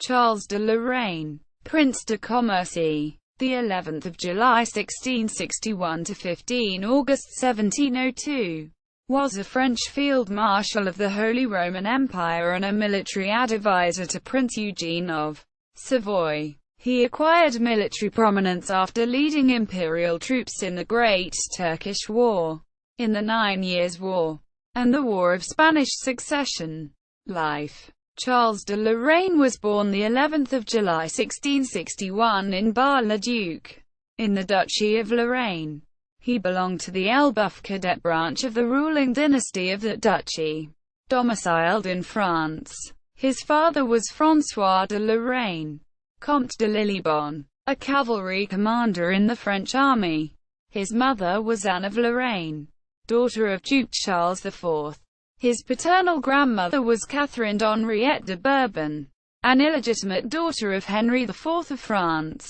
Charles de Lorraine, Prince de Commercy, the 11th of July 1661 to 15 August 1702, was a French field marshal of the Holy Roman Empire and a military advisor to Prince Eugene of Savoy. He acquired military prominence after leading imperial troops in the Great Turkish War, in the 9 Years' War, and the War of Spanish Succession. Life. Charles de Lorraine was born the 11th of July 1661 in Bar-le-Duc, in the Duchy of Lorraine. He belonged to the Elbeuf cadet branch of the ruling dynasty of that duchy, domiciled in France. His father was François de Lorraine, Comte de Lillebonne, a cavalry commander in the French army. His mother was Anne of Lorraine, daughter of Duke Charles IV. His paternal grandmother was Catherine d'Henriette de Bourbon, an illegitimate daughter of Henry IV of France.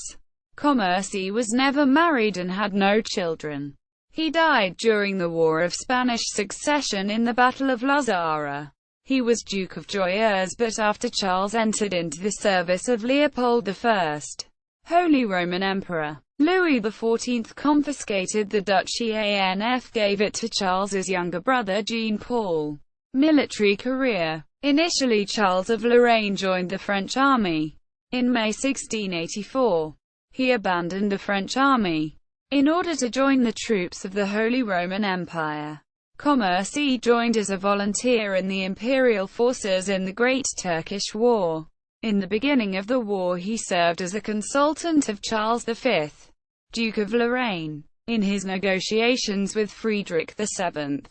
Commercy was never married and had no children. He died during the War of Spanish Succession in the Battle of La Zara. He was Duke of Joyeuse, but after Charles entered into the service of Leopold I, Holy Roman Emperor, Louis XIV confiscated the duchy and gave it to Charles's younger brother Jean-Paul. Military career. Initially Charles of Lorraine joined the French army. In May 1684, he abandoned the French army in order to join the troops of the Holy Roman Empire. Commercy joined as a volunteer in the Imperial forces in the Great Turkish War. In the beginning of the war he served as a consultant of Charles V, Duke of Lorraine, in his negotiations with Friedrich VII,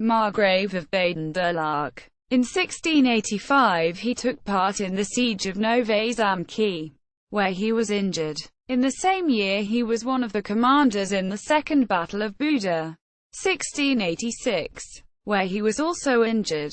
Margrave of Baden-Durlach. In 1685 he took part in the siege of Nové-Zamky, where he was injured. In the same year he was one of the commanders in the Second Battle of Buda, 1686, where he was also injured.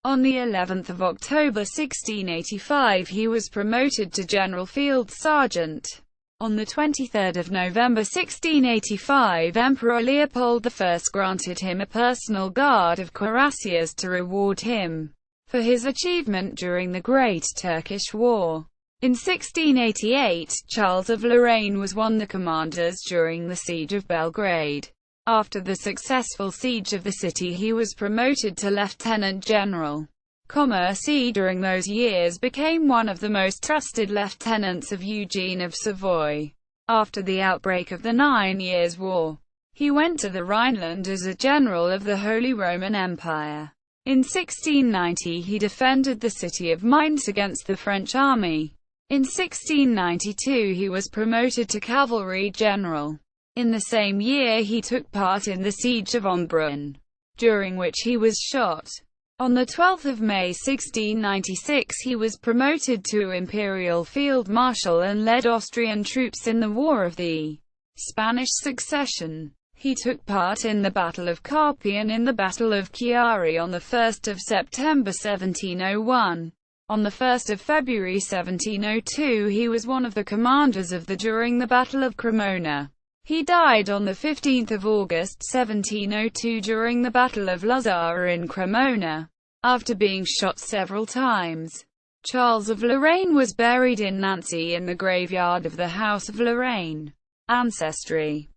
On the 11th of October 1685 he was promoted to General Field Sergeant. On the 23rd of November 1685 Emperor Leopold I granted him a personal guard of cuirassiers to reward him for his achievement during the Great Turkish War. In 1688, Charles of Lorraine was one of the commanders during the Siege of Belgrade. After the successful siege of the city he was promoted to lieutenant general. Commercy during those years became one of the most trusted lieutenants of Eugene of Savoy. After the outbreak of the 9 Years' War, he went to the Rhineland as a general of the Holy Roman Empire. In 1690 he defended the city of Mainz against the French army. In 1692 he was promoted to cavalry general. In the same year he took part in the siege of Embrun, during which he was shot. On 12 May 1696 he was promoted to Imperial Field Marshal and led Austrian troops in the War of the Spanish Succession. He took part in the Battle of Carpi and in the Battle of Chiari on 1 September 1701. On 1 February 1702 he was one of the commanders of during the Battle of Cremona. He died on 15 August 1702 during the Battle of La Zara in Cremona, after being shot several times. Charles of Lorraine was buried in Nancy in the graveyard of the House of Lorraine. Ancestry.